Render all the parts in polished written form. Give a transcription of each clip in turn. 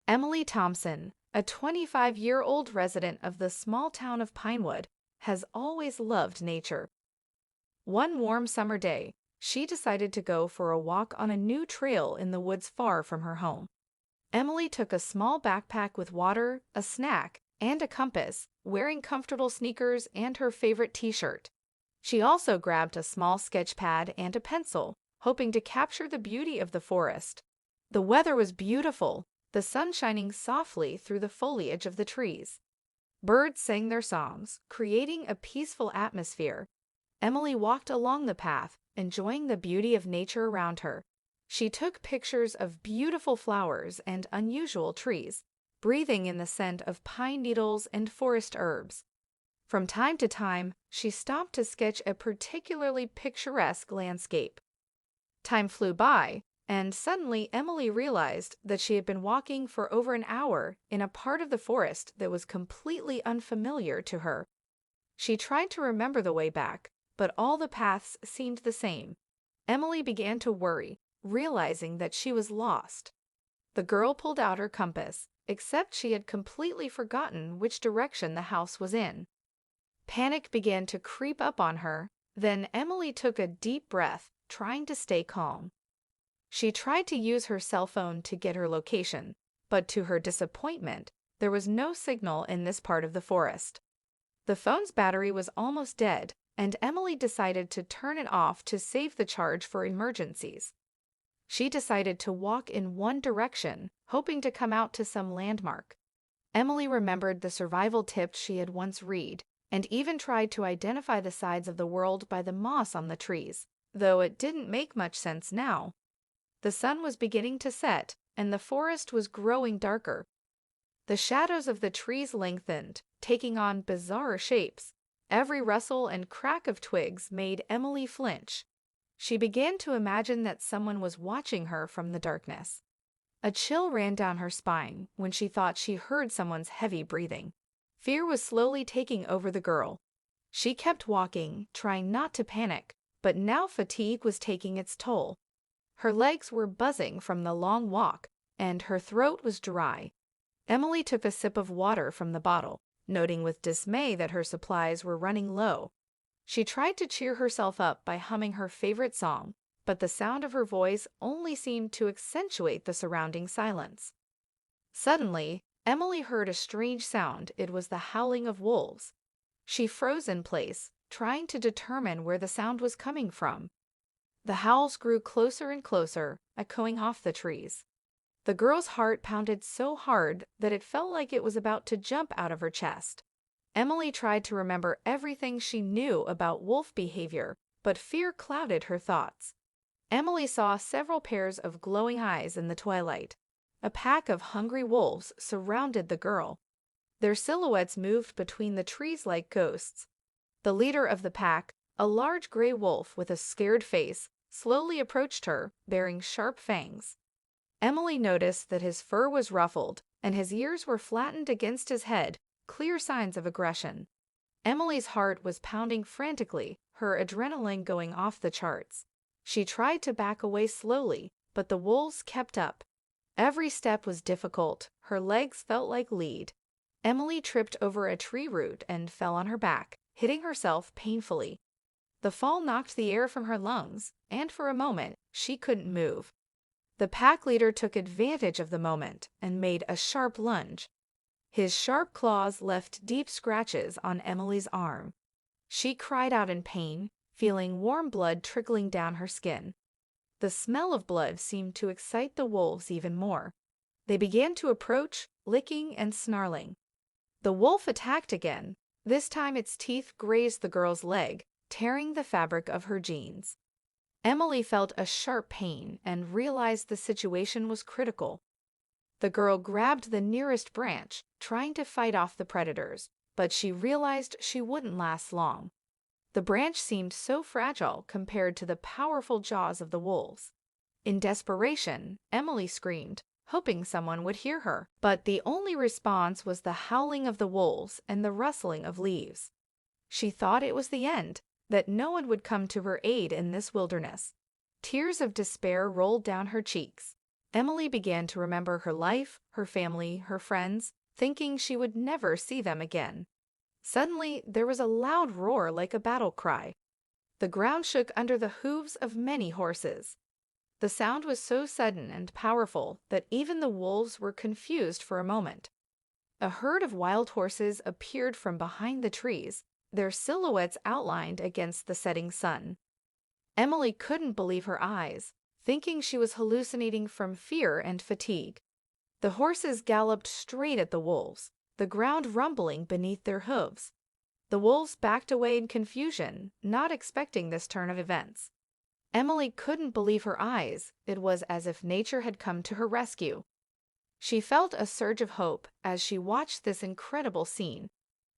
Emily Thompson, a 25-year-old resident of the small town of Pinewood, has always loved nature. One warm summer day, she decided to go for a walk on a new trail in the woods far from her home. Emily took a small backpack with water, a snack, and a compass, wearing comfortable sneakers and her favorite t-shirt. She also grabbed a small sketch pad and a pencil, hoping to capture the beauty of the forest. The weather was beautiful, the sun shining softly through the foliage of the trees. Birds sang their songs, creating a peaceful atmosphere. Emily walked along the path, enjoying the beauty of nature around her. She took pictures of beautiful flowers and unusual trees, breathing in the scent of pine needles and forest herbs. From time to time, she stopped to sketch a particularly picturesque landscape. Time flew by, and suddenly Emily realized that she had been walking for over an hour in a part of the forest that was completely unfamiliar to her. She tried to remember the way back, but all the paths seemed the same. Emily began to worry, realizing that she was lost. The girl pulled out her compass, except she had completely forgotten which direction the house was in. Panic began to creep up on her, then Emily took a deep breath, trying to stay calm. She tried to use her cell phone to get her location, but to her disappointment, there was no signal in this part of the forest. The phone's battery was almost dead, and Emily decided to turn it off to save the charge for emergencies. She decided to walk in one direction, hoping to come out to some landmark. Emily remembered the survival tips she had once read, and even tried to identify the sides of the world by the moss on the trees, though it didn't make much sense now. The sun was beginning to set, and the forest was growing darker. The shadows of the trees lengthened, taking on bizarre shapes. Every rustle and crack of twigs made Emily flinch. She began to imagine that someone was watching her from the darkness. A chill ran down her spine when she thought she heard someone's heavy breathing. Fear was slowly taking over the girl. She kept walking, trying not to panic, but now fatigue was taking its toll. Her legs were buzzing from the long walk, and her throat was dry. Emily took a sip of water from the bottle, noting with dismay that her supplies were running low. She tried to cheer herself up by humming her favorite song, but the sound of her voice only seemed to accentuate the surrounding silence. Suddenly, Emily heard a strange sound. It was the howling of wolves. She froze in place, trying to determine where the sound was coming from. The howls grew closer and closer, echoing off the trees. The girl's heart pounded so hard that it felt like it was about to jump out of her chest. Emily tried to remember everything she knew about wolf behavior, but fear clouded her thoughts. Emily saw several pairs of glowing eyes in the twilight. A pack of hungry wolves surrounded the girl. Their silhouettes moved between the trees like ghosts. The leader of the pack, a large gray wolf with a scared face, slowly approached her, bearing sharp fangs. Emily noticed that his fur was ruffled, and his ears were flattened against his head, clear signs of aggression. Emily's heart was pounding frantically, her adrenaline going off the charts. She tried to back away slowly, but the wolves kept up. Every step was difficult, her legs felt like lead. Emily tripped over a tree root and fell on her back, hitting herself painfully. The fall knocked the air from her lungs, and for a moment, she couldn't move. The pack leader took advantage of the moment and made a sharp lunge. His sharp claws left deep scratches on Emily's arm. She cried out in pain, feeling warm blood trickling down her skin. The smell of blood seemed to excite the wolves even more. They began to approach, licking and snarling. The wolf attacked again. This time its teeth grazed the girl's leg, tearing the fabric of her jeans. Emily felt a sharp pain and realized the situation was critical. The girl grabbed the nearest branch, trying to fight off the predators, but she realized she wouldn't last long. The branch seemed so fragile compared to the powerful jaws of the wolves. In desperation, Emily screamed, hoping someone would hear her, but the only response was the howling of the wolves and the rustling of leaves. She thought it was the end, that no one would come to her aid in this wilderness. Tears of despair rolled down her cheeks. Emily began to remember her life, her family, her friends, thinking she would never see them again. Suddenly, there was a loud roar like a battle cry. The ground shook under the hooves of many horses. The sound was so sudden and powerful that even the wolves were confused for a moment. A herd of wild horses appeared from behind the trees, their silhouettes outlined against the setting sun. Emily couldn't believe her eyes, thinking she was hallucinating from fear and fatigue. The horses galloped straight at the wolves, the ground rumbling beneath their hooves. The wolves backed away in confusion, not expecting this turn of events. Emily couldn't believe her eyes. It was as if nature had come to her rescue. She felt a surge of hope as she watched this incredible scene.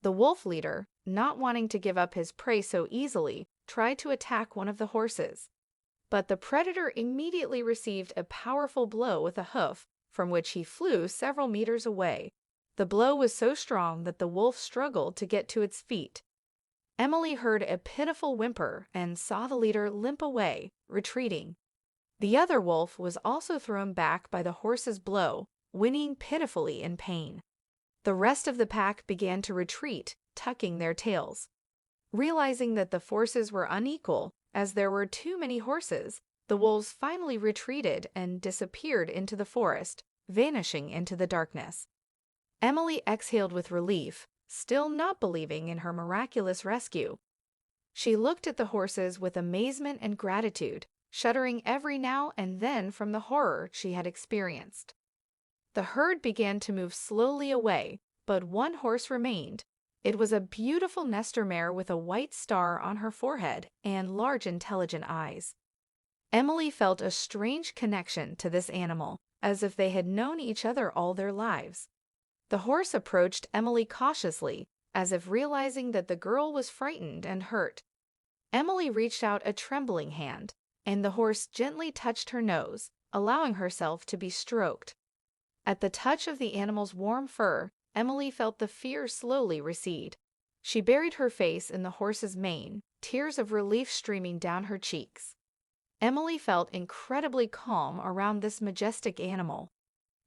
The wolf leader, not wanting to give up his prey so easily, tried to attack one of the horses. But the predator immediately received a powerful blow with a hoof, from which he flew several meters away. The blow was so strong that the wolf struggled to get to its feet. Emily heard a pitiful whimper and saw the leader limp away, retreating. The other wolf was also thrown back by the horse's blow, whinnying pitifully in pain. The rest of the pack began to retreat, tucking their tails. Realizing that the forces were unequal, as there were too many horses, the wolves finally retreated and disappeared into the forest, vanishing into the darkness. Emily exhaled with relief, still not believing in her miraculous rescue. She looked at the horses with amazement and gratitude, shuddering every now and then from the horror she had experienced. The herd began to move slowly away, but one horse remained. It was a beautiful Nestor mare with a white star on her forehead and large intelligent eyes. Emily felt a strange connection to this animal, as if they had known each other all their lives. The horse approached Emily cautiously, as if realizing that the girl was frightened and hurt. Emily reached out a trembling hand, and the horse gently touched her nose, allowing herself to be stroked. At the touch of the animal's warm fur, Emily felt the fear slowly recede. She buried her face in the horse's mane, tears of relief streaming down her cheeks. Emily felt incredibly calm around this majestic animal.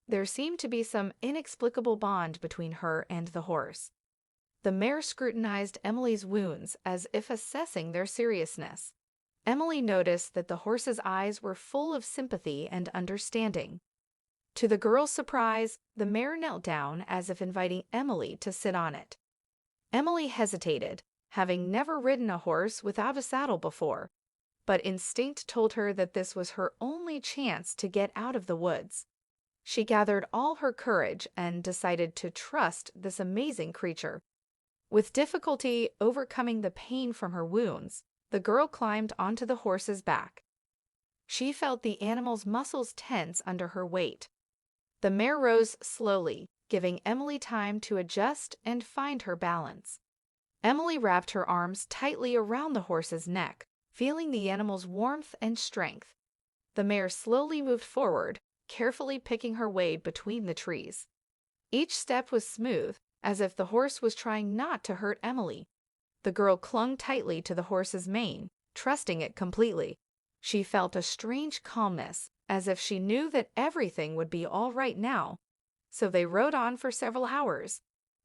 There seemed to be some inexplicable bond between her and the horse. The mare scrutinized Emily's wounds as if assessing their seriousness. Emily noticed that the horse's eyes were full of sympathy and understanding. To the girl's surprise, the mare knelt down as if inviting Emily to sit on it. Emily hesitated, having never ridden a horse without a saddle before, but instinct told her that this was her only chance to get out of the woods. She gathered all her courage and decided to trust this amazing creature. With difficulty overcoming the pain from her wounds, the girl climbed onto the horse's back. She felt the animal's muscles tense under her weight. The mare rose slowly, giving Emily time to adjust and find her balance. Emily wrapped her arms tightly around the horse's neck, feeling the animal's warmth and strength. The mare slowly moved forward, carefully picking her way between the trees. Each step was smooth, as if the horse was trying not to hurt Emily. The girl clung tightly to the horse's mane, trusting it completely. She felt a strange calmness, as if she knew that everything would be all right now. So they rode on for several hours.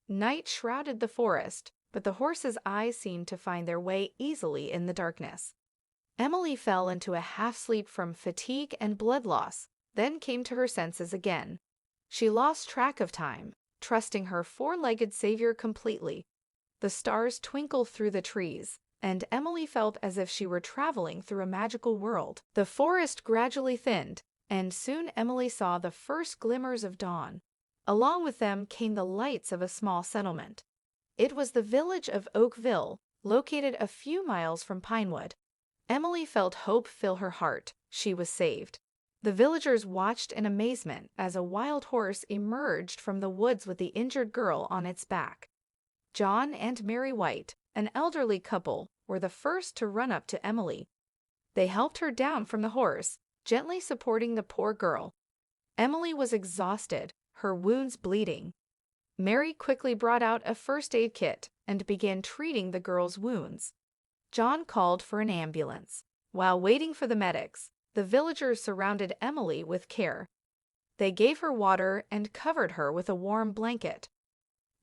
Night shrouded the forest, but the horse's eyes seemed to find their way easily in the darkness. Emily fell into a half-sleep from fatigue and blood loss, then came to her senses again. She lost track of time, trusting her four-legged savior completely. The stars twinkled through the trees, and Emily felt as if she were traveling through a magical world. The forest gradually thinned, and soon Emily saw the first glimmers of dawn. Along with them came the lights of a small settlement. It was the village of Oakville, located a few miles from Pinewood. Emily felt hope fill her heart. She was saved. The villagers watched in amazement as a wild horse emerged from the woods with the injured girl on its back. John and Mary White, an elderly couple, were the first to run up to Emily. They helped her down from the horse, gently supporting the poor girl. Emily was exhausted, her wounds bleeding. Mary quickly brought out a first aid kit and began treating the girl's wounds. John called for an ambulance. While waiting for the medics, the villagers surrounded Emily with care. They gave her water and covered her with a warm blanket.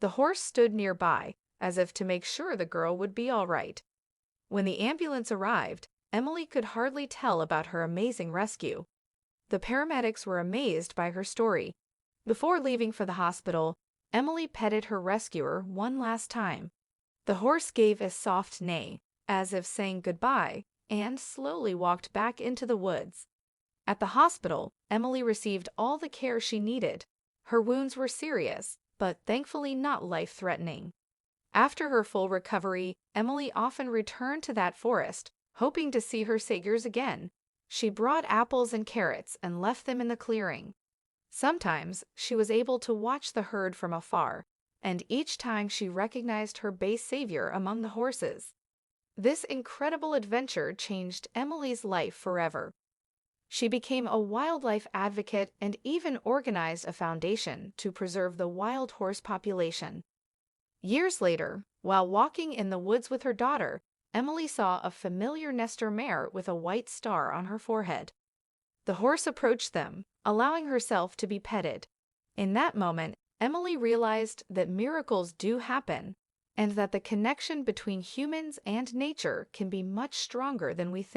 The horse stood nearby, as if to make sure the girl would be all right. When the ambulance arrived, Emily could hardly tell about her amazing rescue. The paramedics were amazed by her story. Before leaving for the hospital, Emily petted her rescuer one last time. The horse gave a soft neigh, as if saying goodbye, and slowly walked back into the woods. At the hospital, Emily received all the care she needed. Her wounds were serious, but thankfully not life-threatening. After her full recovery, Emily often returned to that forest, hoping to see her saviors again. She brought apples and carrots and left them in the clearing. Sometimes she was able to watch the herd from afar, and each time she recognized her base savior among the horses. This incredible adventure changed Emily's life forever. She became a wildlife advocate and even organized a foundation to preserve the wild horse population. Years later, while walking in the woods with her daughter, Emily saw a familiar Nestor mare with a white star on her forehead. The horse approached them, allowing herself to be petted. In that moment, Emily realized that miracles do happen, and that the connection between humans and nature can be much stronger than we think.